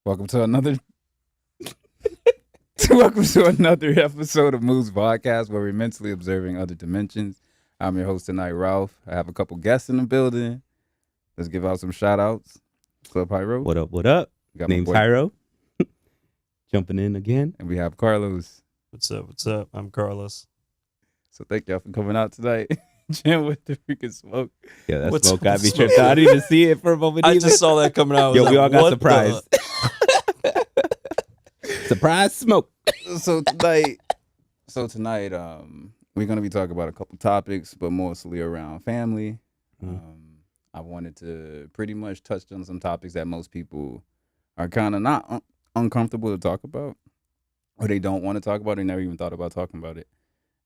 Welcome to another welcome to another episode of Moose Podcast, where we're mentally observing other dimensions. I'm your host tonight, Ralph. I have a couple guests in the building. Let's give out some shout outs. What's up, Hyro? What up, what up? We got my Name's boy- Hyro. Jumping in again. And we have Carlos. What's up? What's up? I'm Carlos. So thank y'all for coming out tonight. Jim with the freaking smoke. Yeah, that What's smoke up got with me smoke? tripped out. I didn't even see it for a moment I either. just saw that coming out. I was Yo, like, we all got what surprised. Surprise smoke. So tonight, we're gonna be talking about a couple topics, but mostly around family. I wanted to pretty much touch on some topics that most people are kind of not uncomfortable to talk about, or they don't want to talk about. They never even thought about talking about it.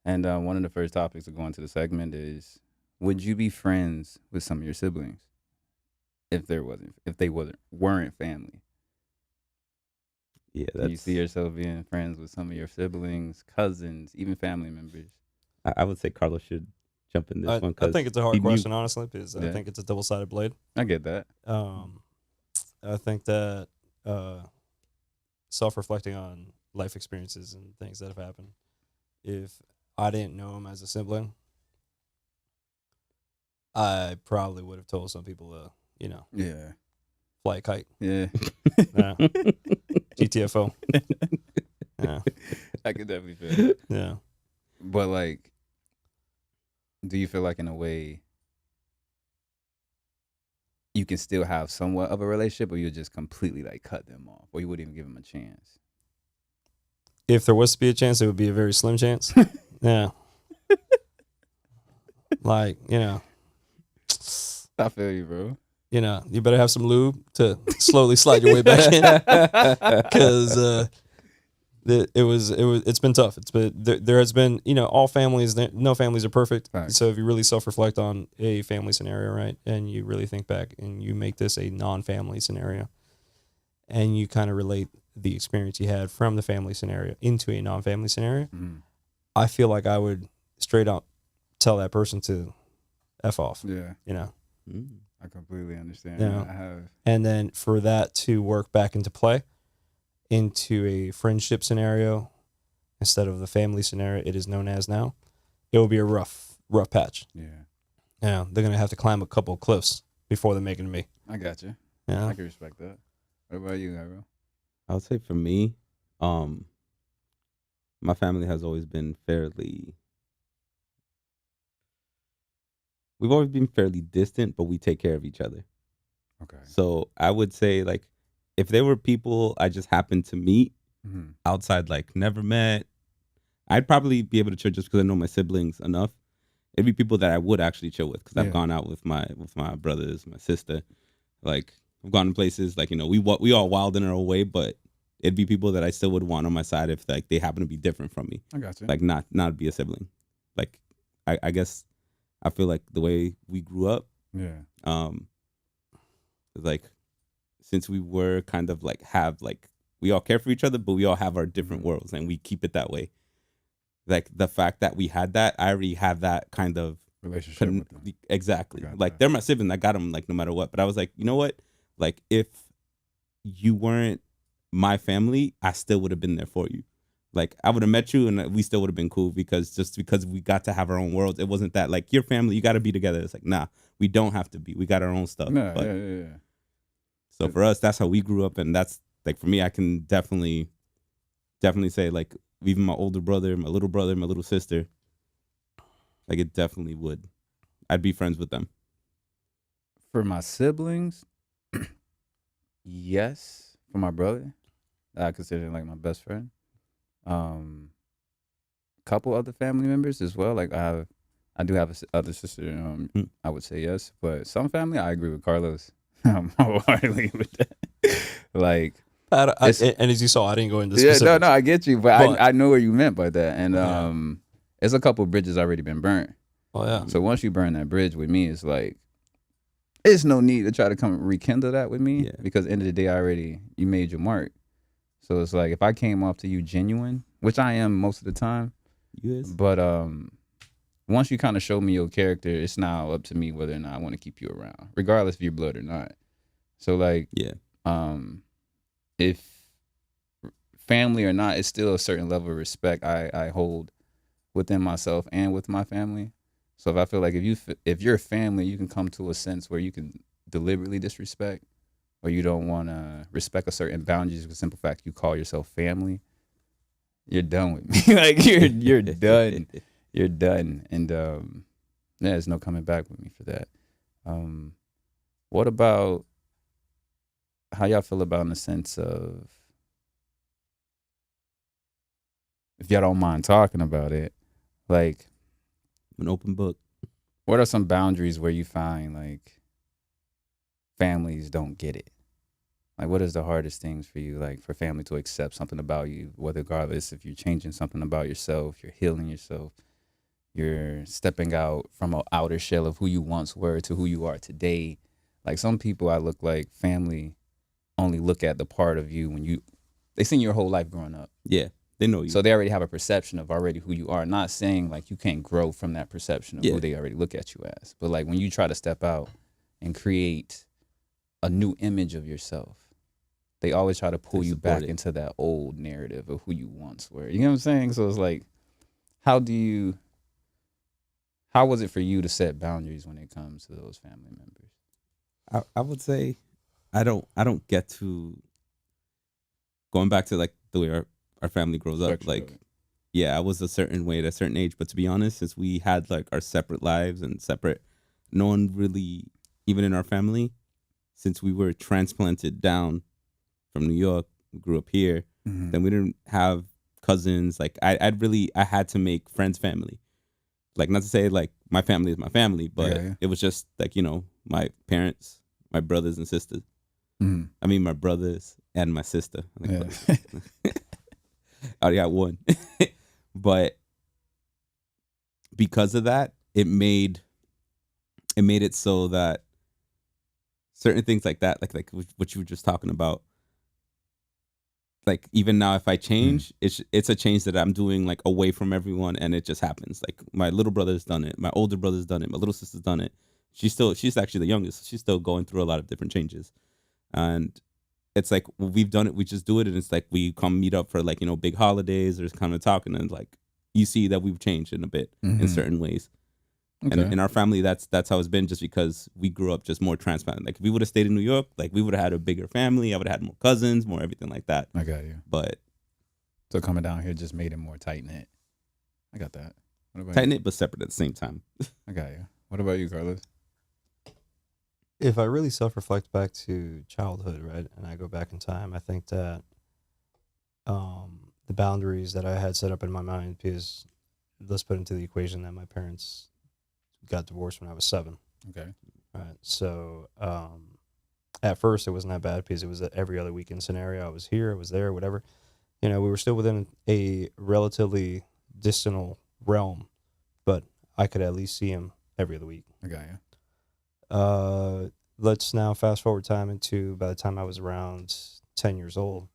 And one of the first topics to go into the segment is: would you be friends with some of your siblings if they weren't family? Yeah, Do you see yourself being friends with some of your siblings, cousins, even family members? I would say Carlos should jump in this one. I think it's a hard he- question, honestly, because Yeah. I think it's a double-sided blade. I get that. I think that self-reflecting on life experiences and things that have happened, if I didn't know him as a sibling, I probably would have told some people to, Yeah. fly a kite. Yeah. Yeah. GTFO. Yeah. I could definitely feel it. Yeah. But like, do you feel like in a way you can still have somewhat of a relationship, or you just completely like cut them off, or you wouldn't even give them a chance? If there was to be a chance, it would be a very slim chance. Yeah. Like, I feel you, bro. You better have some lube to slowly slide your way back in, because it's been tough. There has been, all families, no families are perfect. Right. So if you really self-reflect on a family scenario, right, and you really think back and you make this a non-family scenario, and you kind of relate the experience you had from the family scenario into a non-family scenario, I feel like I would straight up tell that person to F off, Yeah, I completely understand. Yeah. I have. and then for that to work back into play into a friendship scenario instead of the family scenario it is known as now, it will be a rough patch. Yeah, Yeah, they're gonna have to climb a couple of cliffs before they make it to me. I got you. Yeah. I can respect that. What about you, Hyro? I would say for me, my family has always been we've always been fairly distant, but we take care of each other. Okay. So I would say, like, if there were people I just happened to meet outside, like never met, I'd probably be able to chill just because I know my siblings enough. It'd be people that I would actually chill with, because Yeah. I've gone out with my brothers, my sister. Like, I've gone to places like, we all wild in our own way, but it'd be people that I still would want on my side if like they happen to be different from me. I got you. Like not be a sibling. Like I guess I feel like the way we grew up, Yeah. like, since we were kind of like we all care for each other, but we all have our different worlds, and we keep it that way. Like, the fact that we had that, I already have that kind of Relationship with them. exactly. Got Like, that. they're my sibling. I got them like no matter what. But I was like, you know what? Like, if you weren't my family, I still would have been there for you. Like, I would have met you and we still would have been cool, because we got to have our own worlds. It wasn't that like, your family, you got to be together. It's like, nah, we don't have to be. We got our own stuff. No, But yeah. so for us, that's how we grew up, and that's like, for me, I can definitely say, like, even my older brother, my little sister, like, it definitely would. I'd be friends with them. For my siblings, yes. For my brother, I consider him like my best friend. Couple other family members as well. Like, I do have other sister. I would say yes, but some family, I agree with Carlos. I'm wholeheartedly with that. Like, And as you saw, I didn't go into yeah, specifics. no, I get you, but But- I know what you meant by that, and Yeah. it's a couple bridges already been burnt. Oh yeah. So once you burn that bridge with me, it's like, there's no need to try to come rekindle that with me, Yeah. because at the end of the day, you made your mark. So it's like, if I came off to you genuine, which I am most of the time, Yes. but once you kind of show me your character, it's now up to me whether or not I want to keep you around, regardless if you're blood or not. So like, Yeah. if family or not, it's still a certain level of respect I hold within myself and with my family. So if I feel like if you're family, you can come to a sense where you can deliberately disrespect, or you don't want to respect a certain boundaries for the simple fact you call yourself family, you're done with me. Like you're done. You're done. And yeah, there's no coming back with me for that. What about how y'all feel about in the sense of, if y'all don't mind talking about it, like An open book. what are some boundaries where you find like families don't get it? Like, what is the hardest things for you, like for family to accept something about you, whether regardless if you're changing something about yourself, you're healing yourself, you're stepping out from an outer shell of who you once were to who you are today. Like some people I look like family only look at the part of you when they seen your whole life growing up. Yeah, they know you. So they already have a perception of already who you are. Not saying like you can't grow from that perception of Yeah. who they already look at you as. But like when you try to step out and create a new image of yourself, they always try to pull you back into that old narrative of who you once were. You know what I'm saying? So it's like, how was it for you to set boundaries when it comes to those family members? I would say I don't get to, going back to like the way our family grows up, like yeah, I was a certain way at a certain age, but to be honest, since we had like our separate lives and separate, no one really, even in our family, since we were transplanted down from New York, we grew up here, then we didn't have cousins. Like I had to make friends family. Like, not to say like my family is my family, but it was just like, my parents, my brothers and sisters. I mean, my brothers and my sister. I already got one. But because of that, it made it so that certain things like that, like what you were just talking about, like even now if I change, it's a change that I'm doing like away from everyone, and it just happens. Like my little brother's done it, my older brother's done it, my little sister's done it. She's actually the youngest. She's still going through a lot of different changes. And it's like we've done it, we just do it, and it's like we come meet up for like, big holidays or kind of talking, and like you see that we've changed in a bit in certain ways. Okay. And in our family, that's how it's been, just because we grew up just more transplant. Like if we would have stayed in New York, like we would have had a bigger family. I would have had more cousins, more everything like that. I got you. But so coming down here just made it more tight knit. I got that. Tight knit but separate at the same time. I got you. What about you, Carlos? If I really self-reflect back to childhood, right, and I go back in time, I think that the boundaries that I had set up in my mind, because let's put into the equation that my parents got divorced when I was 7. Okay. Right. So at first it wasn't that bad because it was an every other weekend scenario. I was here, I was there, whatever. We were still within a relatively distant realm, but I could at least see him every other week. I got you. Let's now fast forward time into by the time I was around 10 years old.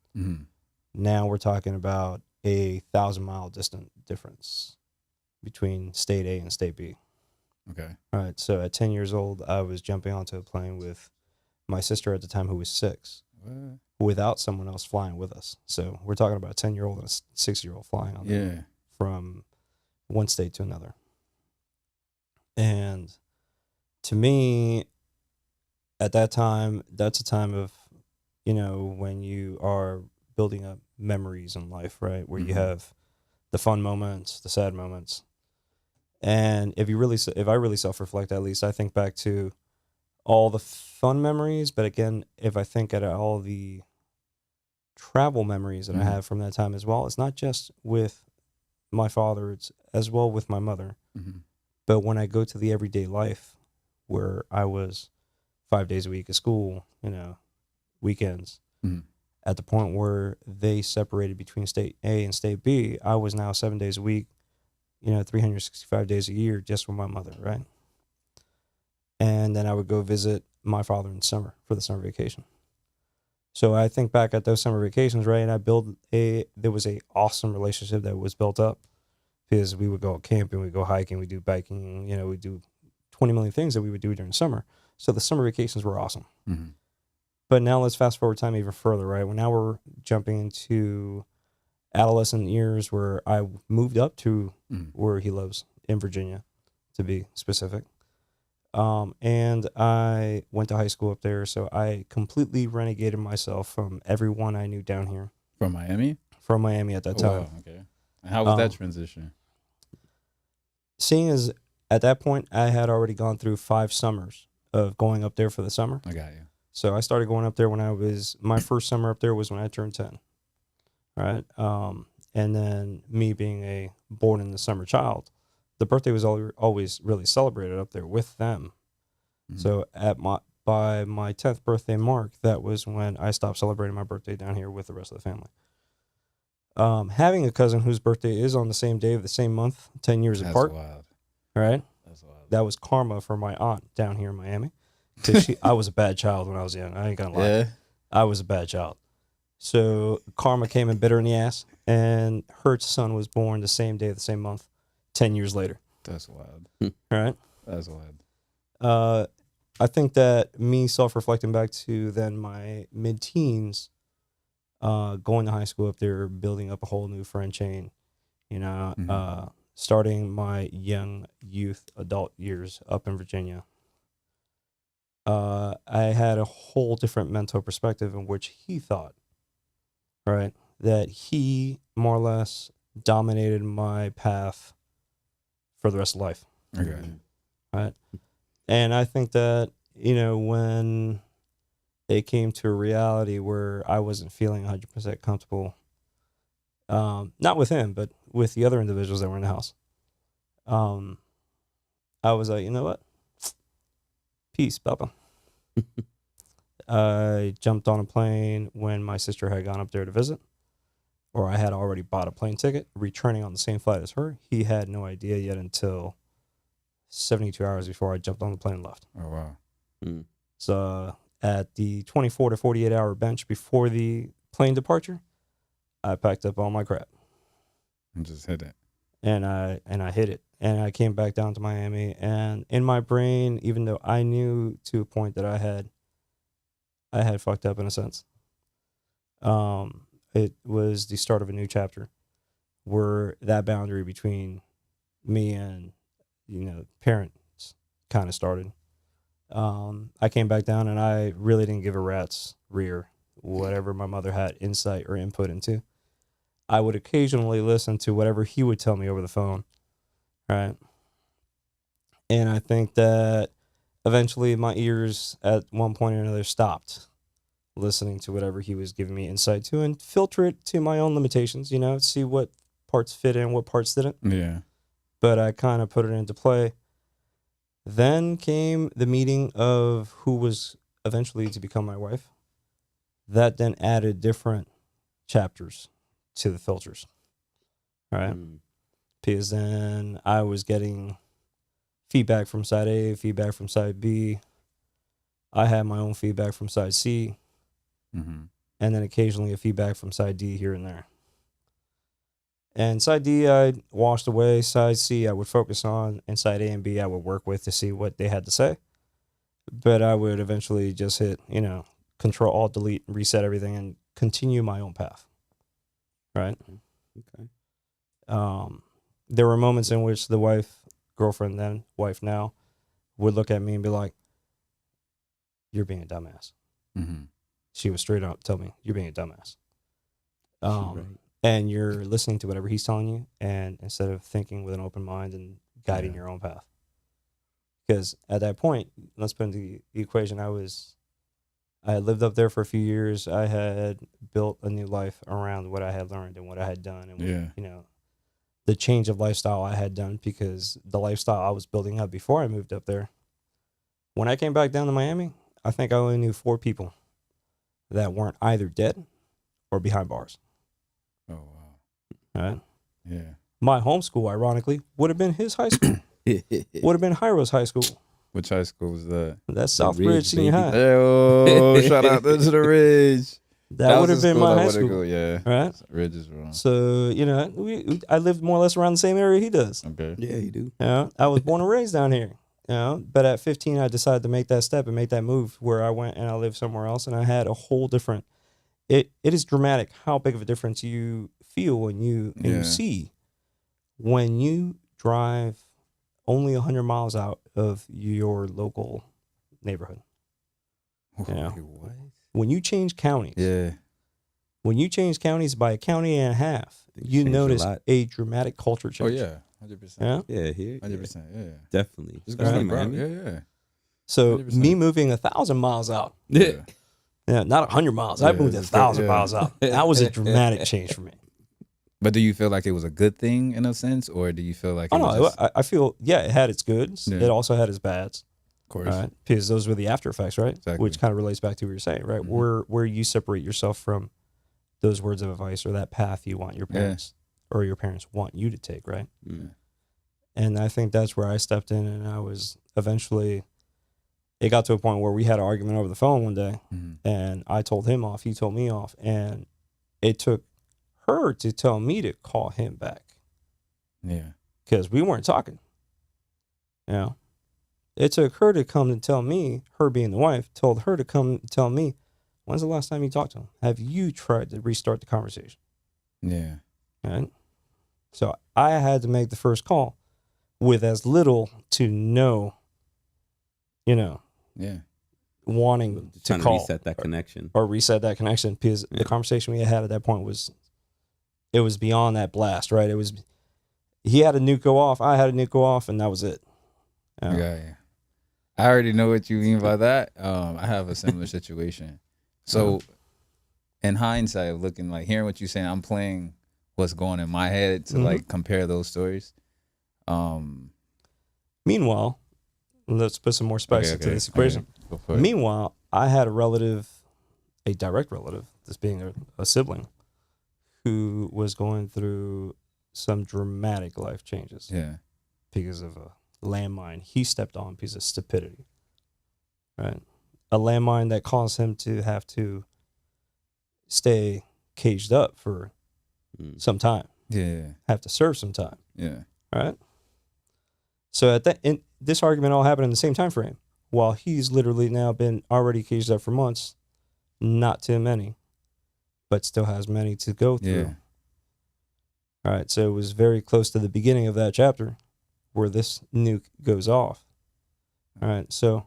Now we're talking about 1,000-mile distant difference between state A and state B. Okay. All right. So at 10 years old, I was jumping onto a plane with my sister at the time, who was 6, without someone else flying with us. So we're talking about a 10-year-old and a 6-year-old flying on from one state to another. And to me, at that time, that's a time of, when you are building up memories in life, right? Where you have the fun moments, the sad moments. And if I really self-reflect, at least I think back to all the fun memories. But again, if I think at all the travel memories that I have from that time as well, it's not just with my father, it's as well with my mother. But when I go to the everyday life where I was 5 days a week at school, weekends, at the point where they separated between state A and state B, I was now 7 days a week, 365 days a year just with my mother, right? And then I would go visit my father in summer for the summer vacation. So I think back at those summer vacations, right, and there was a awesome relationship that was built up, because we would go camping, we'd go hiking, we'd do biking, we'd do 20 million things that we would do during summer. So the summer vacations were awesome. But now let's fast forward time even further, right? Well, now we're jumping into adolescent years where I moved up to where he lives in Virginia, to be specific. And I went to high school up there, so I completely renegaded myself from everyone I knew down here. From Miami? From Miami at that time. Wow, okay. And how was that transition? Seeing as at that point I had already gone through 5 summers of going up there for the summer. I got you. So I started going up there when my first summer up there was when I turned 10. Right? And then me being a born in the summer child, the birthday was always really celebrated up there with them. So by my 10th birthday mark, that was when I stopped celebrating my birthday down here with the rest of the family. Having a cousin whose birthday is on the same day of the same month, 10 years apart. That's wild. Right? That's wild. That was karma for my aunt down here in Miami. Because I was a bad child when I was young. I ain't gonna lie. Yeah. I was a bad child. So karma came and bit her in the ass, and her son was born the same day of the same month, 10 years later. That's wild. Right? That's wild. I think that me self-reflecting back to then my mid-teens, going to high school up there, building up a whole new friend chain, starting my young youth, adult years up in Virginia. I had a whole different mental perspective in which he thought, right, that he more or less dominated my path for the rest of life. Okay. Right. And I think that, when it came to a reality where I wasn't feeling 100% comfortable, not with him, but with the other individuals that were in the house, I was like, you know what? Peace, Papa. I jumped on a plane when my sister had gone up there to visit, or I had already bought a plane ticket, returning on the same flight as her. He had no idea yet until 72 hours before I jumped on the plane and left. Oh, wow. So at the 24 to 48 hour bench before the plane departure, I packed up all my crap. And just hit it. And I hit it. And I came back down to Miami. And in my brain, even though I knew to a point that I had fucked up in a sense, it was the start of a new chapter where that boundary between me and, parents kind of started. I came back down and I really didn't give a rat's rear whatever my mother had insight or input into. I would occasionally listen to whatever he would tell me over the phone, right? And I think that eventually my ears at one point or another stopped listening to whatever he was giving me insight to and filter it to my own limitations, see what parts fit in, what parts didn't. Yeah. But I kind of put it into play. Then came the meeting of who was eventually to become my wife. That then added different chapters to the filters. All right. Because then I was getting feedback from side A, feedback from side B. I had my own feedback from side C. And then occasionally a feedback from side D here and there. And side D I washed away. Side C I would focus on. And side A and B I would work with to see what they had to say. But I would eventually just hit, Control, Alt, Delete, reset everything and continue my own path. Right? Okay. There were moments in which the girlfriend then, wife now, would look at me and be like, "You're being a dumbass." She would straight up tell me, "You're being a dumbass." Right. And you're listening to whatever he's telling you, and instead of thinking with an open mind and guiding your own path. Because at that point, let's put into the equation, I had lived up there for a few years. I had built a new life around what I had learned and what I had done. And, the change of lifestyle I had done, because the lifestyle I was building up before I moved up there. When I came back down to Miami, I think I only knew 4 people that weren't either dead or behind bars. Oh, wow. Right? Yeah. My homeschool, ironically, would have been his high school. Would have been Hyro's high school. Which high school was that? That's The Southbridge Ridge, Senior baby. High. Oh, shout out to the Ridge. That would have was a been my I high wanna school. Go, yeah. Right? Ridge is wrong. So, I lived more or less around the same area he does. Okay. Yeah, you do. I was born and raised down here. But at 15, I decided to make that step and make that move where I went and I lived somewhere else, and I had a whole different. It is dramatic how big of a difference you feel when you and you see when you drive only 100 miles out of your local neighborhood. What? When you change counties, Yeah. when you change counties by a county and a half, you changed a notice lot. a dramatic culture Oh change. yeah. 100%. Yeah. Yeah, here. 100%. Yeah. Definitely. Just Especially going in Miami. Yeah. So 100%. me moving 1,000 miles out, Yeah. not 100 miles. I Yeah, moved it's 1,000 yeah. miles out. That was a dramatic change for me. But do you feel like it was a good thing in a sense, or do you feel like Oh it was no, just, I feel it had its goods. Yeah. It also had its bads, of course, right? Because those were the after effects, right? Exactly. Which kind of relates back to what you're saying, right? Mhm. Where you separate yourself from those words of advice or that path you want your parents or your parents want you to take, right? Mm. And I think that's where I stepped in, and I was eventually. It got to a point where we had an argument over the phone one day, Mhm. and I told him off, he told me off, and it took her to tell me to call him back Yeah. because we weren't talking. It took her to come and tell me, her being the wife, told her to come and tell me, when's the last time you talked to him? Have you tried to restart the conversation? Yeah. Right? So I had to make the first call with as little to no, Yeah. wanting to Trying to call reset that connection. or reset that connection because the conversation we had at that point was beyond that blast, right? He had a nuke go off, I had a nuke go off, and that was it. Yeah. I already know what you mean by that. I have a similar situation. So, in hindsight, of looking like hearing what you're saying, I'm playing what's going in my head to like compare those stories. Meanwhile, let's put some more spice into this equation. Go for it. Meanwhile, I had a direct relative, this being a sibling, who was going through some dramatic life changes Yeah. because of a landmine he stepped on because of stupidity. Right? A landmine that caused him to have to stay caged up for some time, Yeah. have to serve some time. Yeah. Right? So this argument all happened in the same time frame. While he's literally now been already caged up for months, not too many, but still has many to go through. Yeah. All right, so it was very close to the beginning of that chapter where this nuke goes off. All right, so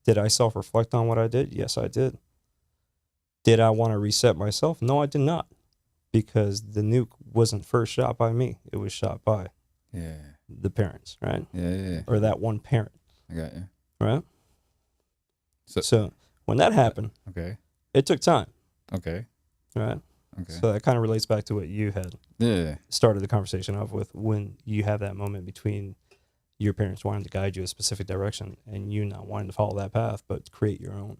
did I self-reflect on what I did? Yes, I did. Did I want to reset myself? No, I did not, because the nuke wasn't first shot by me. It was shot by the parents, right? Yeah. Or that one parent. I got you. Right? So when that happened, okay. it took time. Okay. Right? Okay. So that kind of relates back to what you had started the conversation off with, when you have that moment between your parents wanting to guide you a specific direction and you not wanting to follow that path, but create your own.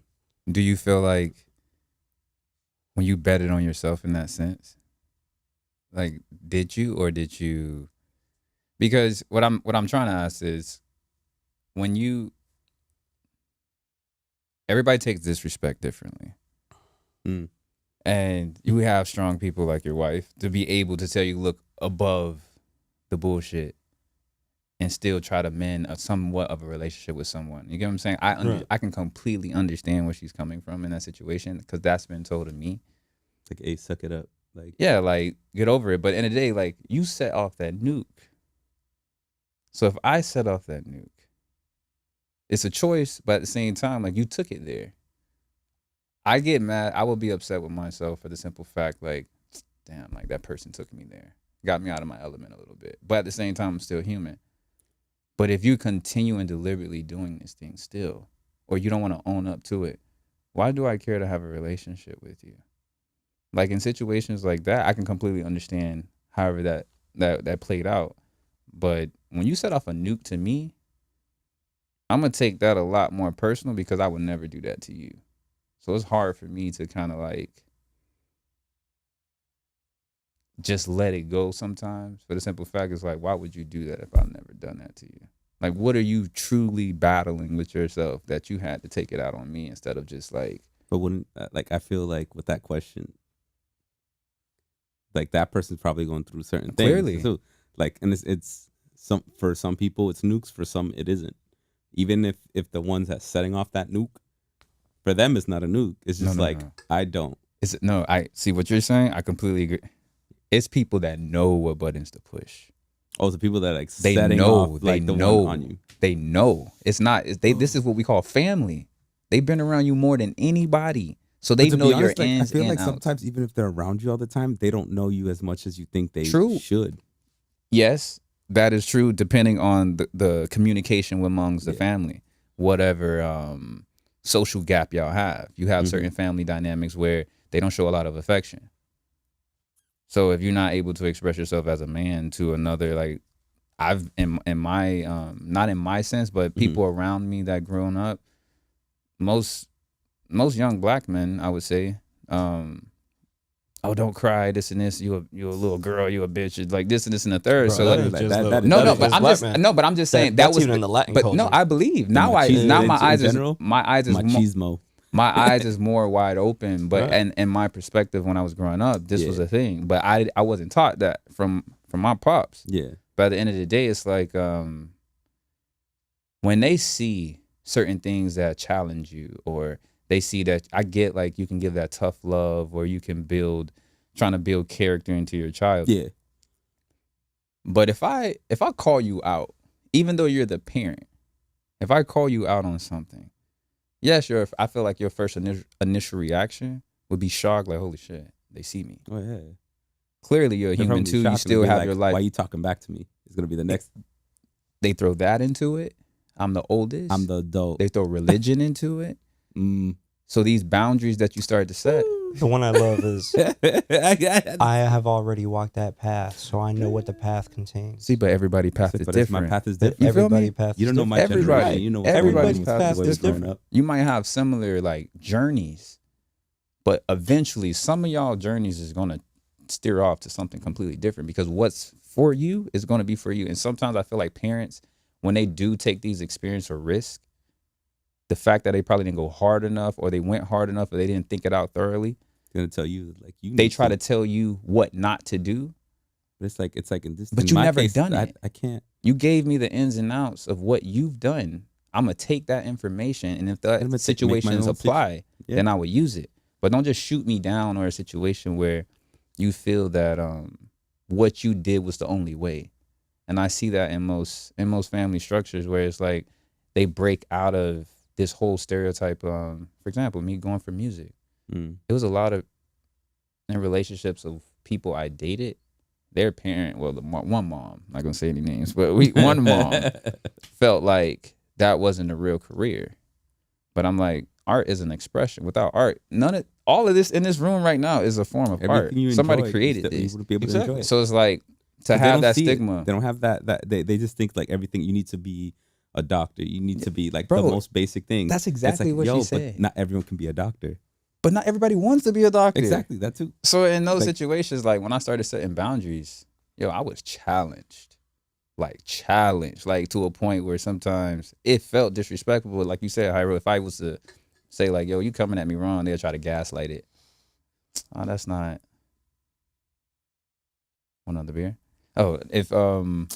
Do you feel like when you betted on yourself in that sense, like did you? Because what I'm trying to ask is, when everybody takes disrespect differently. And you have strong people like your wife to be able to tell you, look above the bullshit and still try to mend somewhat of a relationship with someone. You get what I'm saying? I can completely understand where she's coming from in that situation, because that's been told to me. Like, hey, suck it up. Like, yeah, like, get over it. But in the day, like, you set off that nuke. So if I set off that nuke, it's a choice, but at the same time, like, you took it there. I get mad. I will be upset with myself for the simple fact, like, damn, like, that person took me there. Got me out of my element a little bit. But at the same time, I'm still human. But if you continue and deliberately doing this thing still, or you don't want to own up to it, why do I care to have a relationship with you? Like, in situations like that, I can completely understand however that played out. But when you set off a nuke to me, I'm going to take that a lot more personal, because I would never do that to you. So it's hard for me to kind of like just let it go sometimes, for the simple fact is, like, why would you do that if I've never done that to you? Like, what are you truly battling with yourself that you had to take it out on me instead of just like... But wouldn't, like, I feel like with that question, like, that person's probably going through certain things. Clearly. So, like, and it's for some people it's nukes, for some it isn't. even if the ones that's setting off that nuke, for them it's not a nuke. It's just No. I don't. I see what you're saying. I completely agree. It's people that know what buttons to push. Oh, the people that like They setting know. off They like the know. one on you. They know. It's not. This is what we call family. They've been around you more than anybody, so they But to know be your honest, like, I ins feel and like outs. sometimes even if they're around you all the time, they don't know you as much as you think they True. should. Yes, that is true. Depending on the communication amongst the family, whatever social gap y'all have, you have certain family dynamics where they don't show a lot of affection. So if you're not able to express yourself as a man to another, like I've in my not in my sense, but people around me that grown up, most young black men, I would say, oh, don't cry, this and this, you a little girl, you a bitch, it's like this and this and the third. Bro, So that like, ain't just that- the- no, that no, ain't but just I'm black just man. no, but I'm just saying That's was even in the Latin but culture. no, I believe now. machismo Now my in eyes general? is my eyes is more, Machismo. my eyes is more wide open. But Right. and in my perspective, when I was growing up, this was Yeah. a thing. But I wasn't taught that from my pops. Yeah. But at the end of the day, it's like when they see certain things that challenge you, or they see that I get like you can give that tough love, or you can trying to build character into your child. Yeah. But if I call you out, even though you're the parent, if I call you out on something, yes, I feel like your first initial reaction would be shock, like holy shit, they see me. Oh yeah. Clearly, you're a They're human probably too. You shocked and still be have like, your life. Why are you talking back to me? It's gonna be the next. They throw that into it. I'm the oldest. I'm the adult. They throw religion into it. Mm. So these boundaries that you start to set. The one I love is I I have already walked that path, so I know what the path contains. See, but everybody path is but different. my path is But different. feel me? everybody path. You don't know my Everybody. generation. You know what's Everybody's going on path with the way is we're growing different. up. You might have similar like journeys, but eventually some of y'all journeys is gonna steer off to something completely different, because what's for you is gonna be for you. And sometimes I feel like parents, when they do take these experience or risk, the fact that they probably didn't go hard enough, or they went hard enough, or they didn't think it out thoroughly, Gonna tell you like you. they need try to tell you what not to do. But it's like in this. But in you my never case, done it. I can't. You gave me the ins and outs of what you've done. I'm gonna take that information, and if I'm the gonna make my situations own apply, Yeah. then I would use it. But don't just shoot me down, or a situation where you feel that what you did was the only way. And I see that in most family structures, where it's like they break out of this whole stereotype. For example, me going for music, it was a lot of in relationships of people I dated. Their parent, well, one mom, not gonna say any names, but one mom felt like that wasn't a real career. But I'm like, art is an expression. Without art, all of this in this room right now is a form of art. Everything you Somebody enjoy, created you this. wouldn't be able to Exactly. enjoy it. So it's like to They have don't that see it. stigma. They don't have that they just think like everything you need to be a doctor. You need to be like Bro, the most basic thing. that's It's exactly like, what she yo, said. But not everyone can be a doctor. But not everybody wants to be a doctor. Exactly, that too. So in those Like- situations, like when I started setting boundaries, I was challenged. Like to a point where sometimes it felt disrespectful. Like you said, Hyro, if I was to say like, yo, you coming at me wrong, they'll try to gaslight it. Oh, that's not one other beer. Oh, if I'm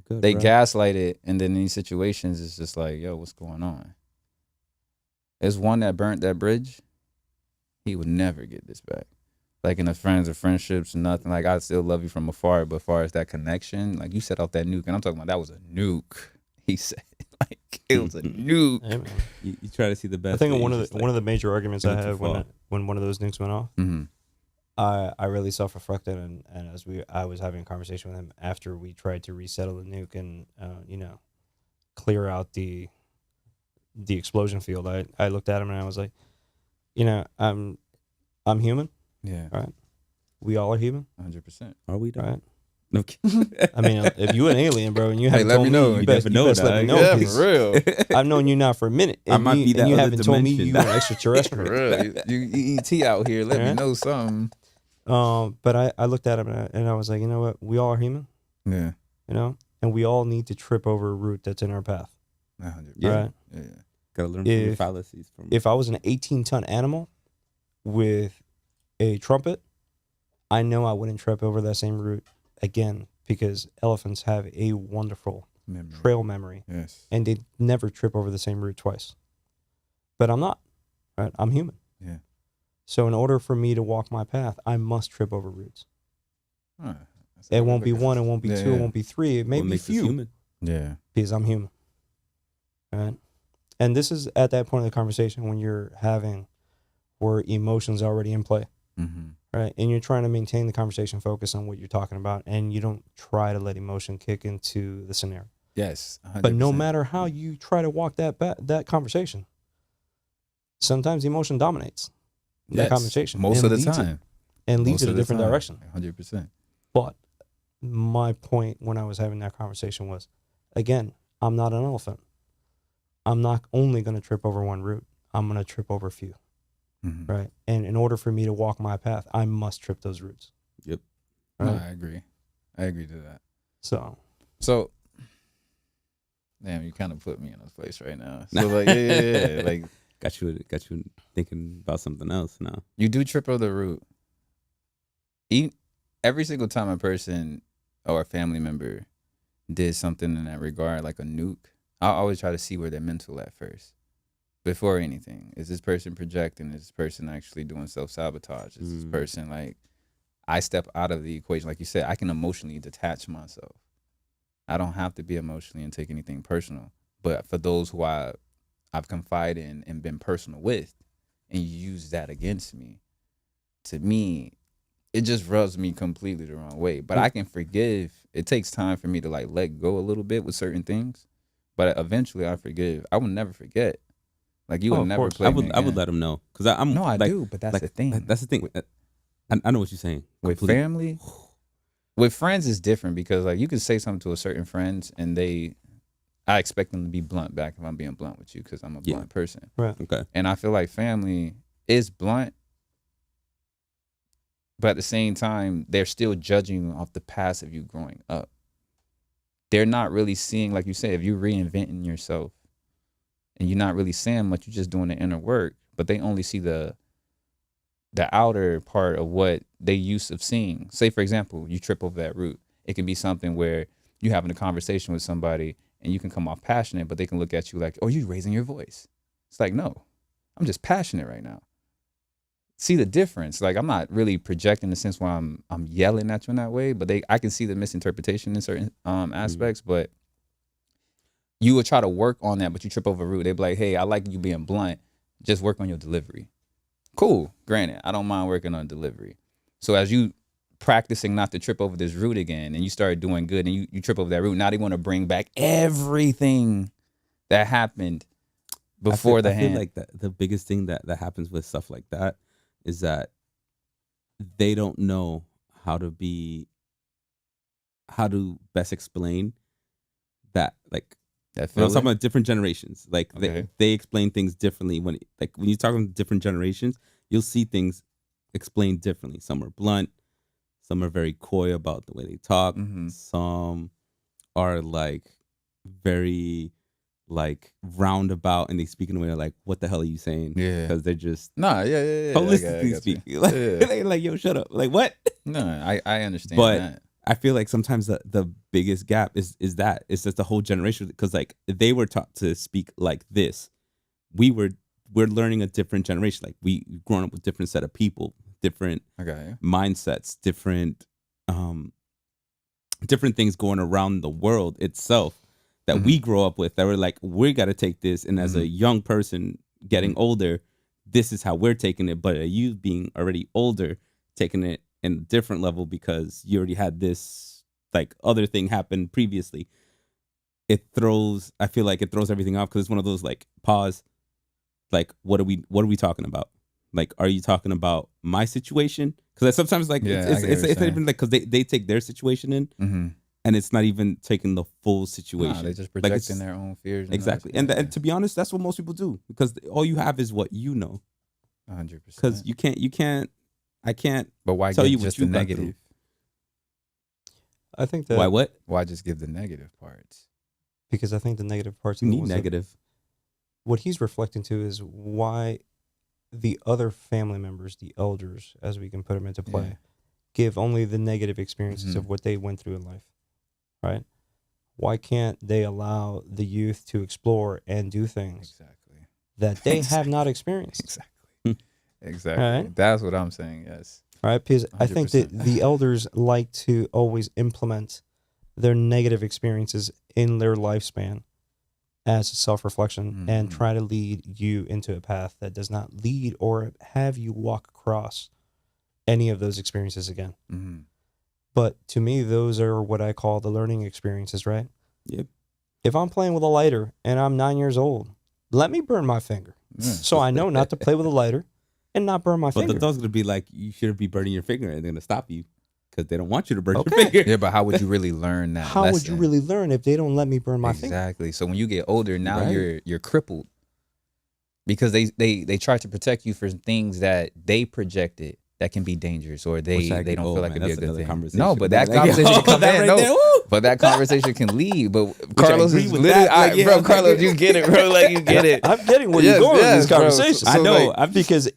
good, they bro. gaslight it, and then in these situations it's just like, yo, what's going on? There's one that burnt that bridge. He would never get this back. Like in the friends or friendships, nothing. Like I still love you from afar, but as far as that connection, like you set off that nuke, and I'm talking about that was a nuke. He said, like it was a nuke. Hey, man. You try to see the best. I think but one you're of just the like, one of the major arguments I going too had far. when one of those nukes went off, Mm-hmm. I really self-reflected, and as I was having a conversation with him after we tried to resettle the nuke and clear out the explosion field. I looked at him and I was like, I'm human. Yeah, Right. We all are human. 100%. Are we done? Right. No. I mean, if you an alien, bro, and you haven't let told me me, know. you You best, never you know, best let me dog. know. Yeah, 'cause for real. I've known you now for a minute, I and might you, be that and you other haven't told me dimension. you an extraterrestrial. For real. You ET out here. Let me Yeah. know something. But I looked at him and I was like, you know what? We all are human, Yeah, and we all need to trip over a root that's in our path. 100%. Yeah. Right. Yeah. Gotta learn from your If- fallacies. From If I was an 18-ton animal with a trumpet, I know I wouldn't trip over that same root again, because elephants have a wonderful trail memory, Yes. and they never trip over the same route twice. But I'm not, right? I'm human. Yeah. So in order for me to walk my path, I must trip over roots. Huh. It won't be one, it won't be two, it won't be three. It may What be makes us few human? Yeah. because I'm human, right? And this is at that point of the conversation when you're having where emotions are already in play, Mm-hmm. right? And you're trying to maintain the conversation focus on what you're talking about, and you don't try to let emotion kick into the scenario. Yes. 100%. But no matter how you try to walk that conversation, sometimes emotion dominates that conversation. Most and of the leads time. and leads Most it a of the different time. direction. 100%. But my point when I was having that conversation was, again, I'm not an elephant. I'm not only going to trip over one root. I'm going to trip over a few, Mm-hmm. right? And in order for me to walk my path, I must trip those roots. Yep. No, Right? I agree. I agree to that. So, Damn, you kind of put me in this place right now. So like, yeah. Like, Got you thinking about something else now. you do trip over the root. Every single time a person or a family member did something in that regard, like a nuke, I always try to see where they're mental at first. Before anything, is this person projecting? Is this person actually doing self-sabotage? Is this person like, I step out of the equation? Like you said, I can emotionally detach myself. I don't have to be emotionally and take anything personal. But for those who I've confided in and been personal with, and you use that against me, to me, it just rubs me completely the wrong way. But I can forgive. It takes time for me to like let go a little bit with certain things. But eventually I forgive. I will never forget. Like you Oh, would of never course. play I me would again. let him know because I'm No, I like, do, but that's like, the thing. That's the thing. I know what you're saying. With Complete- family, with friends is different because like you can say something to a certain friends and I expect them to be blunt back if I'm being blunt with you because I'm a blunt person. right. Okay. And I feel like family is blunt, but at the same time, they're still judging you off the past of you growing up. They're not really seeing, like you said, if you're reinventing yourself and you're not really saying much, you're just doing the inner work, but they only see the outer part of what they used to seeing. Say, for example, you trip over that root. It can be something where you're having a conversation with somebody and you can come off passionate, but they can look at you like, oh, you're raising your voice. It's like, no, I'm just passionate right now. See the difference. Like I'm not really projecting the sense where I'm yelling at you in that way, but I can see the misinterpretation in certain aspects. But you would try to work on that, but you trip over root. They'd be like, hey, I like you being blunt. Just work on your delivery. Cool. Granted, I don't mind working on delivery. So as you practicing not to trip over this root again, and you start doing good, and you trip over that root, now they want to bring back everything that happened before I hand. feel like the biggest thing that happens with stuff like that is that they don't know how to best explain that. Like that when I was feeling. talking about different generations, like Okay. they explain things differently. When you talk about different generations, you'll see things explained differently. Some are blunt, some are very coy about the way they talk. Mhm. Some are like very like roundabout, and they speak in a way like, "What the hell are you saying?" Yeah. Because they're just Nah, yeah. holistically I got you. speaking. Like, Yeah. like, yo, shut up. Like, what? No, I understand But that. I feel like sometimes the biggest gap is that it's just the whole generation, because like they were taught to speak like this. We're learning a different generation. Like we've grown up with different set of people, different I got you. mindsets, different things going around the world itself that we grow up with, that we're like, we got to take this. And as a young person getting older, this is how we're taking it. But you being already older, taking it in a different level because you already had this like other thing happen previously. I feel like it throws everything off, because it's one of those like pause. Like, what are we talking about? Like, are you talking about my situation? Because sometimes like Yeah, I it's get what you're not even like, because they take their situation in, Mm-hmm. and it's not even taking the full Nah, situation. they just Like, projecting their own fears. exactly. And to be honest, that's what most people do, because all you have is what you know. 100%. Because I can't But why tell give you what just you the got negative? I think that why what Why just give the negative parts? because I think the negative parts you of it need was negative. what he's reflecting to is why the other family members, the elders, as we can put them into play, Yeah. give only the negative experiences Mhm. of what they went through in life, right? why can't they allow the youth to explore and do things Exactly. that they have not experienced? Exactly. Exactly. Right. That's what I'm saying. Yes. Right? Because I think that 100%. the elders like to always implement their negative experiences in their lifespan as a self-reflection and Mhm. try to lead you into a path that does not lead or have you walk across any of those experiences again. Mhm. But to me, those are what I call the learning experiences, right? Yep. If I'm playing with a lighter and I'm 9 years old, let me burn my finger. Yeah. So I know not to play with a lighter and not burn my But finger. the thoughts gonna be like, you shouldn't be burning your finger, and they're gonna stop you because they don't want you to burn Okay. your finger. Yeah, but how would you really learn that? How would you lesson? really learn if they don't let me burn my finger? Exactly. So when you get older, now Right. you're crippled because they try to protect you for things that they projected that can be dangerous or they Which I don't can- feel like man, it'd be a that's good another thing. conversation. No, but that Man, like, conversation oh, can come that in. right No, there, woo! but that conversation can lead. But I Carlos agree is with literally, that. Like, yeah, bro. like- Carlos, you get it, bro. Like you get it. I'm getting where Yes, you're going with yes, these bro. conversations. I know. like- I'm Because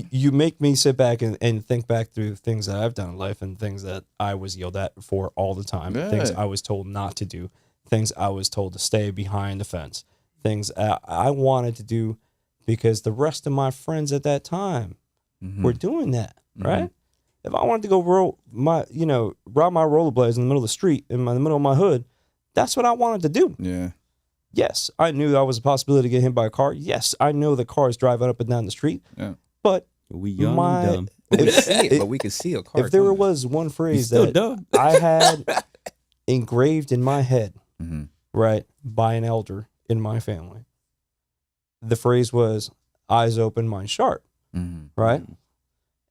you make me sit back and think back through things that I've done in life and things that I was yelled at for all the time, things Yeah. I was told not to do, things I was told to stay behind the fence, things I wanted to do because the rest of my friends at that time Mhm. were doing that, Mhm. right? If I wanted to go ride my rollerblades in the middle of the street, in the middle of my hood, that's what I wanted to do. Yeah. Yes, I knew that was a possibility to get hit by a car. Yes, I know the cars driving up and down the street. Yeah. But We young My- and dumb. But we If- see it. But we can see a car. if there coming. was one We phrase still that dumb. I had engraved in my head, Mhm. right, by an elder in my family, the phrase was eyes open, mind sharp, Mhm. right?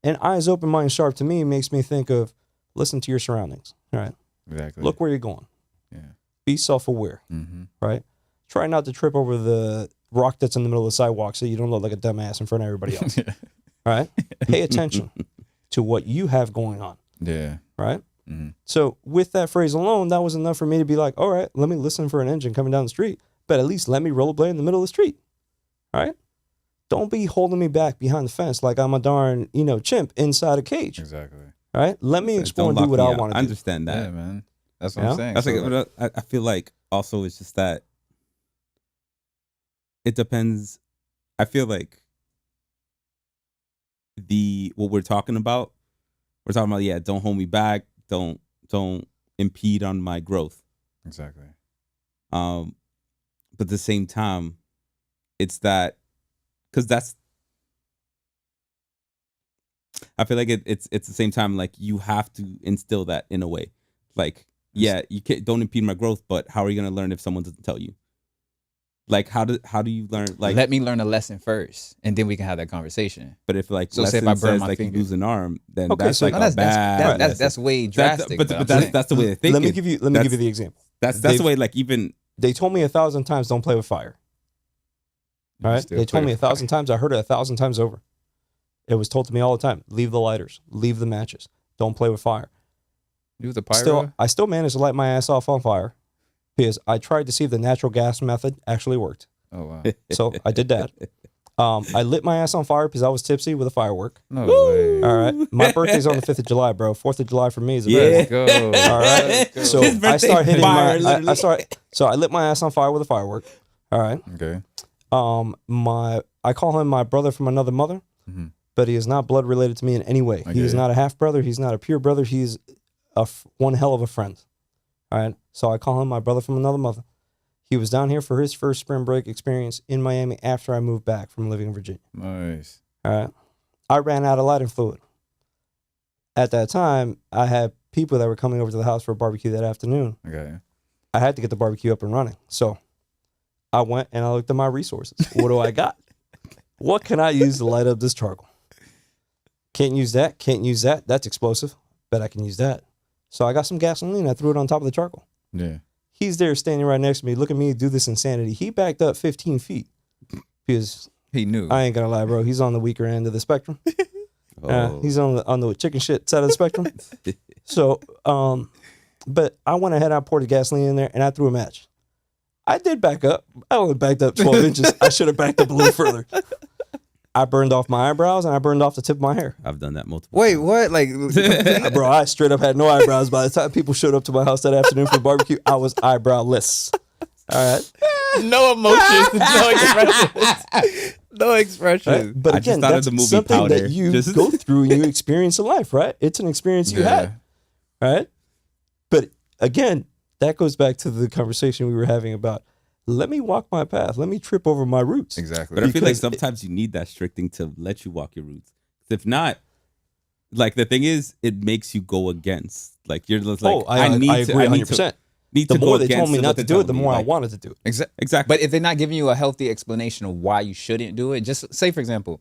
And eyes open, mind sharp to me makes me think of listen to your surroundings, right? Exactly. Look where you're going. Yeah. Be self-aware, Mm-hmm. right? Try not to trip over the rock that's in the middle of the sidewalk so you don't look like a dumbass in front of everybody else, right? Pay attention to what you have going on, Yeah. right? Mm-hmm. So with that phrase alone, that was enough for me to be like, all right, let me listen for an engine coming down the street, but at least let me rollerblade in the middle of the street, right? Don't be holding me back behind the fence like I'm a darn, chimp inside a cage, Exactly. right? Let me explore and do what I want I to do. understand that. Yeah, man. That's what Yeah. I'm saying. That's So, like, I feel like also it's just that it depends. I feel like what we're talking about, yeah, don't hold me back, don't impede on my growth. exactly. But at the same time, it's that because that's I feel like it's the same time like you have to instill that in a way. Like, yeah, you can't don't impede my growth, but how are you gonna learn if someone doesn't tell you? Like how do you learn? Like, Let me learn a lesson first, and then we can have that conversation. but if like So say if lesson I burn says my like finger. you lose an arm, then Okay, that's so like No, a bad. that's way drastic. But I'm that's saying. that's the way they think. Let me give you the example. That's they've- the way like even They told me 1,000 times don't play with fire. You All right. still They told play me with 1,000 times. I heard it 1,000 times over. It was told to me all the time. Leave the lighters. Leave the matches. Don't play with fire. You was a pyro. I still managed to light my ass off on fire because I tried to see if the natural gas method actually worked. Oh wow. So I did that. I lit my ass on fire because I was tipsy with a firework. No way. All right. My birthday's on the 5th of July, bro. 4th of July for me is the Yeah. best. Let's go. All right. Let's go. So His I birthday start hitting fire, my. literally. So I lit my ass on fire with a firework. All right. Okay. I call him my brother from another mother, Mhm. but he is not blood related to me in any way. He is Okay. not a half brother. He's not a pure brother. He's one hell of a friend. All right. So I call him my brother from another mother. He was down here for his first spring break experience in Miami after I moved back from living in Virginia. Nice. All right. I ran out of lighting fluid. At that time, I had people that were coming over to the house for a barbecue that afternoon. Okay. I had to get the barbecue up and running. So I went and I looked at my resources. What do I got? What can I use to light up this charcoal? Can't use that. Can't use that. That's explosive. Bet I can use that. So I got some gasoline. I threw it on top of the charcoal. Yeah. He's there standing right next to me. Look at me do this insanity. He backed up 15 feet because He knew. I ain't gonna lie, bro. He's on the weaker end of the spectrum. oh, He's on the chicken shit side of the spectrum. So, but I went ahead. I poured the gasoline in there and I threw a match. I did back up. I only backed up 12 inches. I should have backed up a little further. I burned off my eyebrows and I burned off the tip of my hair. I've done that multiple. Wait, times. what? Like, Bro, I straight up had no eyebrows. By the time people showed up to my house that afternoon for barbecue, I was eyebrowless. All right. no emotions, no expressions, no expressions. Right? But I just again, thought of that's the movie something Powder. that you Just- go through and you experience in life, right? It's an experience you had, right? But again, that goes back to the conversation we were having about, let me walk my path. Let me trip over my roots. Exactly. But I feel like Because sometimes you need that stricting to let you walk your roots. If not, like the thing is, it makes you go against. Like you're just like, I agree 100%. Need The to more go they told against me not what to they're do it, the telling me, more I like- wanted to do it. Exactly. But if they're not giving you a healthy explanation of why you shouldn't do it, just say, for example,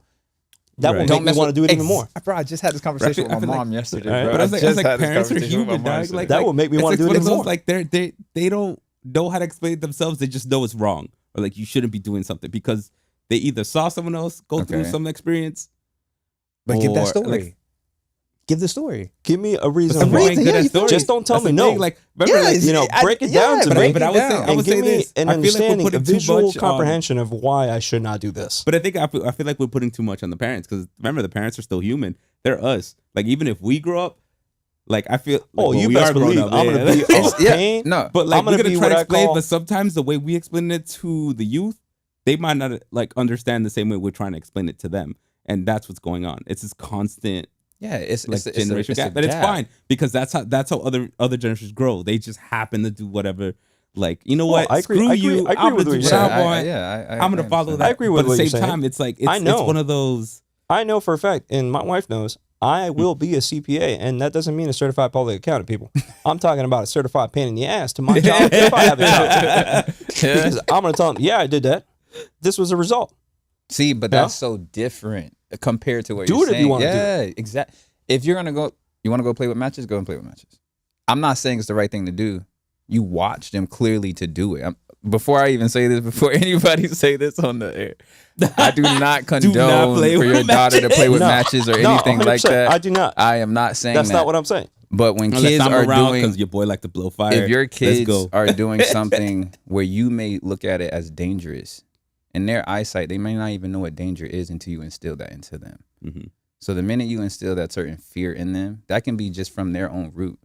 That Right. will make me want to do it even more. Bro, I just had this conversation I with feel my like- mom yesterday. Right. Bro. But I was like, just had this parents are conversation with my human, mom dog. yesterday. Like That will make me it's want to like do it one of even those, more. like they don't know how to explain it themselves. They just know it's wrong, or like you shouldn't be doing something because they either saw someone else go through Okay. some experience. But give that or, story. like, Give the story. Give me a reason some why. people ain't good at stories. Just don't tell That's me the no. thing, like remember, like, You know, break it down to but, me. but I would say, I and would give say me this. an I feel like we're understanding, a putting too visual much on- comprehension of why I should not do this. But I think I feel like we're putting too much on the parents because remember the parents are still human. They're us. Like even if we grow up, like I feel. Oh, you we best are grown believe up, I'm yeah. gonna be a Yeah, pain. no. But like I'm we're gonna gonna be try what to I explain, call- but sometimes the way we explain it to the youth, they might not like understand the same way we're trying to explain it to them, and that's what's going on. It's this constant Yeah, it's like a generation gap, but it's fine because that's how other generations grow. They just happen to do whatever. Like you know what? I agree- Screw I agree- you. I agree I'm with gonna what do you're what saying. I want. I'm gonna follow that. I agree with but what at the you're same saying. time, it's like I it's know. one of those. I know for a fact, and my wife knows, I will be a CPA, and that doesn't mean a certified public accountant, people. I'm talking about a certified pain in the ass to my job if I have a job. Because I'm going to tell them, yeah, I did that. This was a result. See, but Yeah. that's so different compared to what Do you're it if you saying. wanna do Yeah, exactly. If you're gonna go, you want to go play with matches, go and play with matches. I'm not saying it's the right thing to do. You watch them clearly to do it. Before I even say this, before anybody say this on the air, I do not condone play for with your daughter to play with No. matches or No, anything like 100%. that. I do not. I am not saying That's that. not what I'm saying. But when Unless kids I'm are around doing, because your boy like to blow fire. if your let's kids go. are doing something where you may look at it as dangerous, in their eyesight, they may not even know what danger is until you instill that into them. Mhm. So the minute you instill that certain fear in them, that can be just from their own root.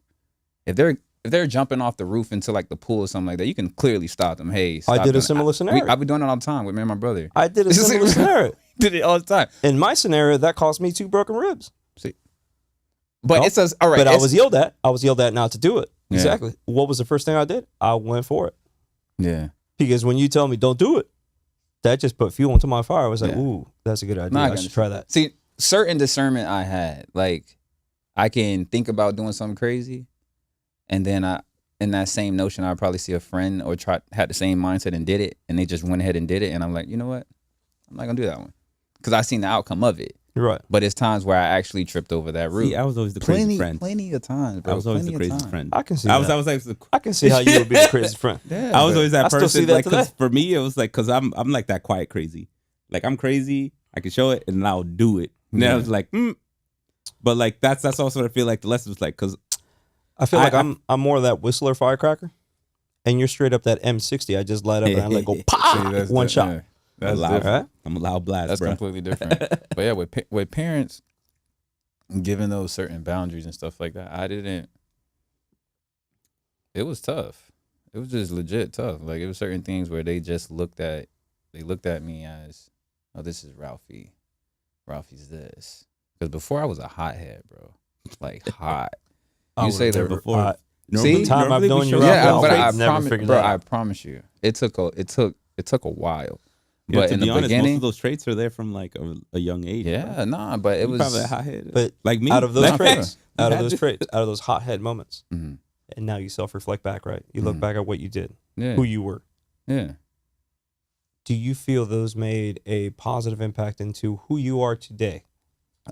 If they're jumping off the roof into like the pool or something like that, you can clearly stop them. Hey, stop I did a doing similar that. scenario. I've been doing it all the time with me and my brother. I did a similar scenario. Did it all the time. In my scenario, that cost me 2 broken ribs. But No, it says, all right. But I it's- was yelled at. I was yelled at not to do it. Yeah. Exactly. What was the first thing I did? I went for it. Yeah. Because when you tell me don't do it, that just put fuel into my fire. I was like, Yeah. ooh, that's a good idea. Not I gonna- should try that. See, certain discernment I had, like I can think about doing something crazy, and then in that same notion, I'd probably see a friend or had the same mindset and did it, and they just went ahead and did it, and I'm like, you know what? I'm not gonna do that one because I seen the outcome of it. You're right. But it's times where I actually tripped over that route. See, I was always the crazy friend. Plenty of times, bro. I was always the Plenty of crazy times. friend. I can see I that. was like, I can see how you would be the crazy friend. Yeah, I was but- always that I still person. see that Like, 'cause today. for me, it was like, cause I'm like that quiet crazy. Like I'm crazy. I can show it, and then I'll do it. And then I Yeah. was like, But like that's also what I feel like the lesson was like, cause I feel like I- I'm more of that whistler firecracker, and you're straight up that M60. I just light up and I like go See, pop that's one the- shot. yeah, that's loud. different. Right? I'm a loud blast, That's bro. completely different. But yeah, with parents, given those certain boundaries and stuff like that, it was tough. It was just legit tough. Like it was certain things where they just looked at me as, oh, this is Ralphie. Ralphie's this. Because before I was a hothead, bro. Like hot. I You say would've the never before. thought- See? The time I've Normally we known you, show- Ralph, Yeah, Ralph, but I've never promise, figured bro. that I out. promise you, it took a while. Yeah, But to in be the honest, most beginning, of those traits are there from like a young age. yeah, nah, but it You was probably a hothead. But like me, out of those like, traits, you out of had those to- traits, out of those hothead moments, Mhm. and now you self-reflect back, right? You look Mhm. back at what you did, yeah, who you were. yeah. Do you feel those made a positive impact into who you are today?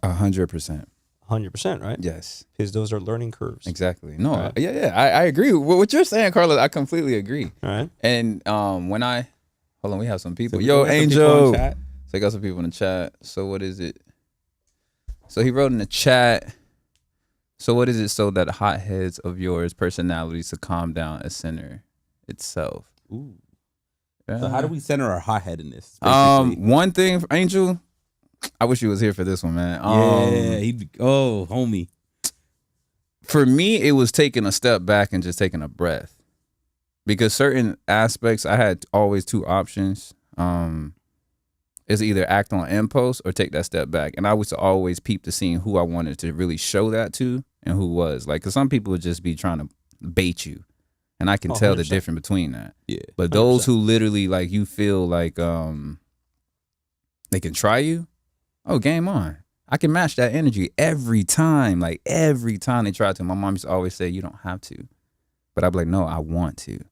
100%. 100%, right? Yes, Because those are learning curves. exactly. No, Right. yeah. I agree with what you're saying, Carlos. I completely agree. All right. And when I hold on, we have some people. So we Yo, got some people in Angel. chat. So I got some people in the chat. So what is it? So he wrote in the chat. So what is it? So that hotheads of yours personalities to calm down a center itself. Ooh. So how do we center our hothead in this? One thing, Angel, I wish you was here for this one, man. Yeah, homie. For me, it was taking a step back and just taking a breath, because certain aspects I had always two options. Is either act on impulse or take that step back, and I was always peep to seeing who I wanted to really show that to and who was like, because some people would just be trying to bait you, and I can tell the 100%. difference between that. Yeah, But those 100%. who literally like you feel like they can try you, oh, game on. I can match that energy every time. Like every time they try to. My mom used to always say, you don't have to. But I'd be like, no, I want to.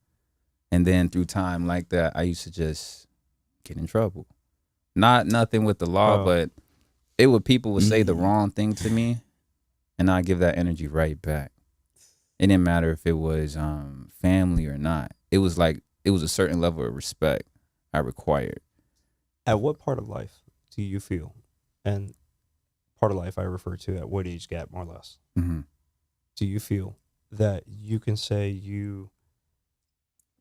And then through time like that, I used to just get in trouble. Nothing with the law, but people would say the wrong thing to me, and I give that energy right back. It didn't matter if it was family or not. It was like, it was a certain level of respect I required. At what part of life do you feel, and part of life I refer to at what age gap, more or less, do you feel that you can say you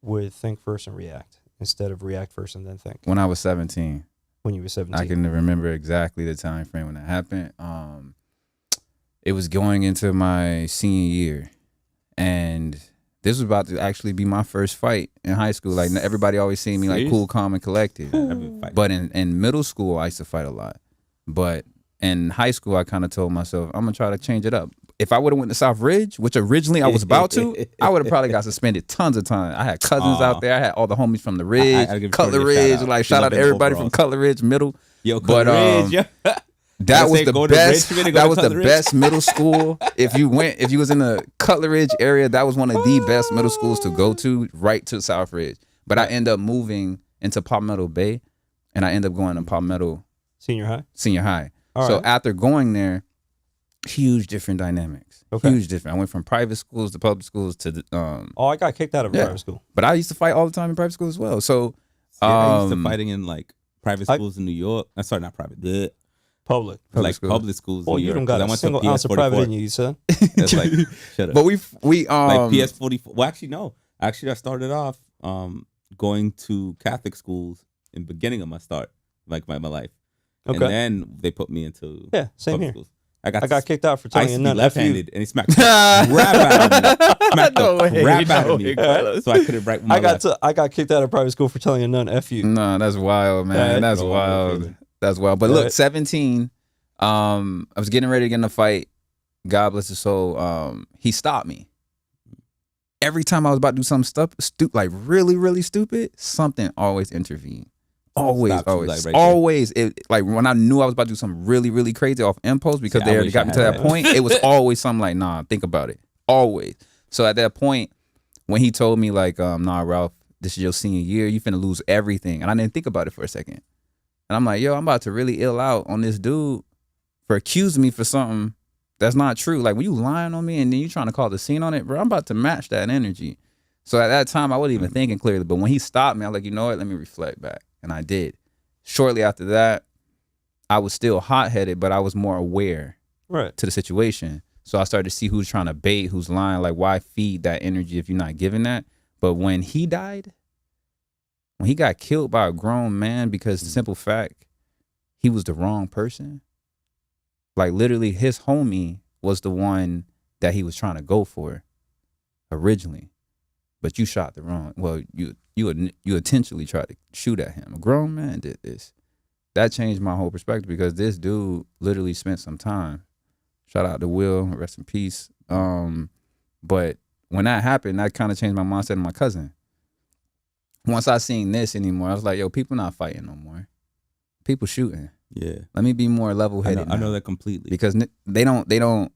would think first and react instead of react first and then think? When I was 17. When you were 17. I can remember exactly the time frame when that happened. It was going into my senior year, and this was about to actually be my first fight in high school. Like everybody always seen me like cool, calm, and collected. But in middle school, I used to fight a lot. But in high school, I kind of told myself, I'm gonna try to change it up. If I would have went to South Ridge, which originally I was about to, I would have probably got suspended tons of times. I had cousins out there. I had all the homies from the Ridge, Cutler Ridge. Like shout out to everybody from Cutler Ridge Middle. Yo, Cutler Ridge. That was the best. That was the best middle school. If you was in the Cutler Ridge area, that was one of the best middle schools to go to, right to South Ridge. But I ended up moving into Palmetto Bay, and I ended up going to Palmetto Senior high. All so right. after going there, huge different dynamics. Okay. Huge different. I went from private schools to public schools to the, I got kicked out of private school. But I used to fight all the time in private school as well. So I used to fighting in like private schools in New York. I'm sorry, not private. Public Public schools. Well, in New you York, don't got 'cause I a went single to ounce of private PS44. in you, son. That's like, shut up. But we like PS44. Well, actually, no. Actually, I started off going to Catholic schools in the beginning of my start, like my life. Okay. And then they put me into Same public here. schools. I got kicked out for telling I you used to be nothing. F you. left-handed, and he smacked the crap out of me. Smacked No the way, crap out no of me. way. So I couldn't write with my left. I got kicked out of private school for telling you none. F you. No, that's wild, man. Yeah, That's bro, wild. That's wild. But look, 17. I was getting ready to get in a fight. God bless his soul. He stopped me. Every time I was about to do something like really, really stupid, something always intervened. Always. Like when I knew I was about to do something really, really crazy off impulse, because they already got me to that point, it was always something like, nah, think about it. Always. So at that point, when he told me like, nah, Ralph, this is your senior year, you finna lose everything. And I didn't think about it for a second. And I'm like, yo, I'm about to really ill out on this dude for accusing me for something that's not true. Like when you lying on me and then you trying to call the scene on it, bro, I'm about to match that energy. So at that time, I wasn't even thinking clearly. But when he stopped me, I was like, you know what? Let me reflect back. And I did. Shortly after that, I was still hot-headed, but I was more aware to the situation. So I started to see who's trying to bait, who's lying. Like, why feed that energy if you're not giving that? But when he died, when he got killed by a grown man, because the simple fact, he was the wrong person. Like, literally, his homie was the one that he was trying to go for originally. But you shot the wrong. Well, you intentionally tried to shoot at him. A grown man did this. That changed my whole perspective, because this dude literally spent some time. Shout out to Will, rest in peace. But when that happened, that kind of changed my mindset and my cousin. Once I seen this anymore, I was like, yo, people not fighting no more. People shooting. Yeah. Let me be more level-headed. I know that completely. Because they don't know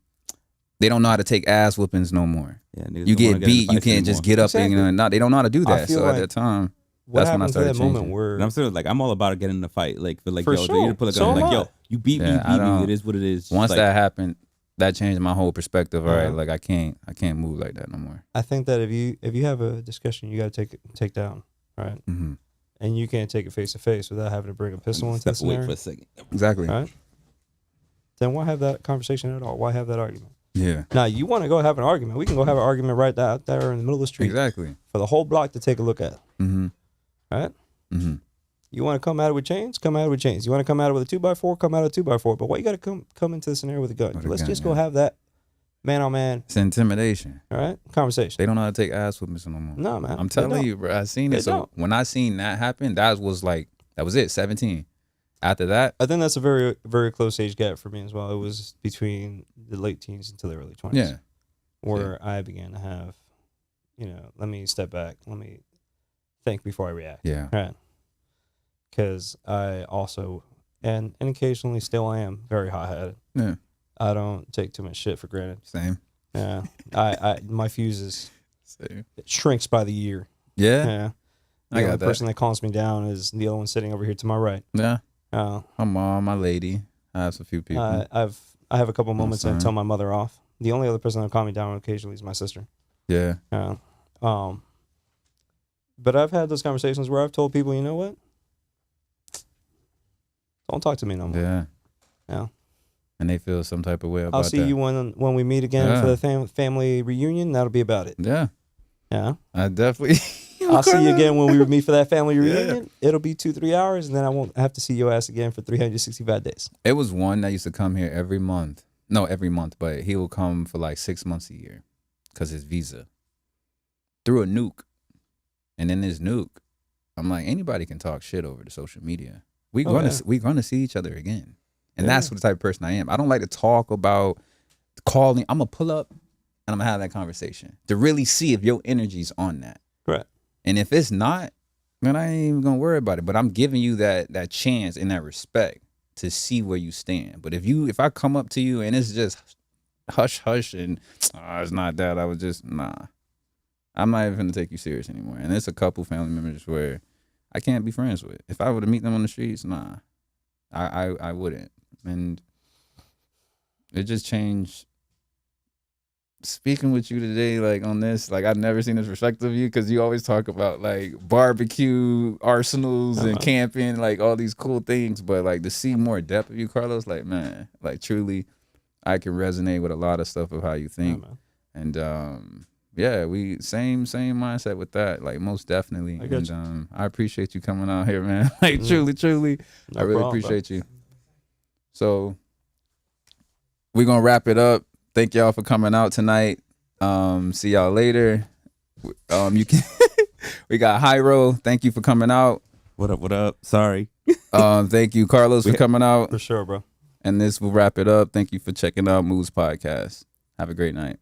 how to take ass whoopings no more. Yeah, you get beat, you can't just get up and they don't know how to do that. So at that time, that's when I started changing. Moment where, and I'm still like, I'm all about getting in the fight. Like, yo, sure. you pull a gun, like, yo, you beat me, It is what it is. Once like, that happened, that changed my whole perspective. All right, like I can't move like that no more. I think that if you have a discussion, you got to take down, right? Mm-hmm. And you can't take it face to face without having to bring a pistol into the wait scenario. for a second. Exactly. Right? Then why have that conversation at all? Why have that argument? Yeah. Now, you want to go have an argument. We can go have an argument right out there in the middle of the street. Exactly. For the whole block to take a look at. Mm-hmm. Right? Mm-hmm. You want to come at it with chains? Come at it with chains. You want to come at it with a 2x4? Come at it with a 2x4. But why you got to come into the scenario with a gun? With a Let's gun, just go yeah. have that man on man. It's intimidation. All right, conversation. They don't know how to take ass whoopings no more. No, man. I'm They telling don't. you, bro. I seen They it. So don't. when I seen that happen, that was it. 17. After that, I think that's a very, very close age gap for me as well. It was between the late teens until the early 20s. yeah, Where I began to have, let me step back. Let me think before I react. yeah, Right. Because I also, and occasionally still am, very hot-headed. yeah. I don't take too much shit for granted. Same. Yeah. I my fuses Same. it shrinks by the year. Yeah, Yeah. The I only got that. person that calms me down is the other one sitting over here to my right. Yeah. Uh, My mom, my lady. I have a few people. I have a couple moments that I son. tell my mother off. The only other person that calm me down occasionally is my sister. yeah, But I've had those conversations where I've told people, you know what? Don't talk to me no more. yeah. Yeah. And they feel some type of way about I'll see that. you when we meet again for Yeah. the family reunion. That'll be about it. Yeah, Yeah. I definitely. I'll see you again when we meet for that family Yeah. reunion. It'll be 2-3 hours, and then I won't have to see your ass again for 365 days. It was one that used to come here every month. No, every month, but he will come for like 6 months a year because his visa through a nuke. And in this nuke, I'm like, anybody can talk shit over the social media. We gonna see each other again. And that's what the type of person I am. I don't like to talk about calling. I'm gonna pull up and I'm gonna have that conversation to really see if your energy's on that. Right. And if it's not, then I ain't even gonna worry about it. But I'm giving you that chance and that respect to see where you stand. But if I come up to you and it's just hush hush and it's not that, I was just I'm not even gonna take you serious anymore. And there's a couple family members where I can't be friends with. If I were to meet them on the streets, I wouldn't. And it just changed. Speaking with you today, like on this, like I've never seen this perspective of you because you always talk about like barbecue arsenals and camping, like all these cool things. But like to see more depth of you, Carlos, like man, like truly, I can resonate with a lot of stuff of how you think. And yeah, we same mindset with that, like most definitely. I got And I appreciate you coming out here, man. Like truly, No I really problem, appreciate you. So we're gonna wrap it up. Thank y'all for coming out tonight. See y'all later. You can. We got Hyro. Thank you for coming out. What up? What up? Sorry. Thank you, Carlos, for coming out. For sure, bro. And this will wrap it up. Thank you for checking out Moves Podcast. Have a great night.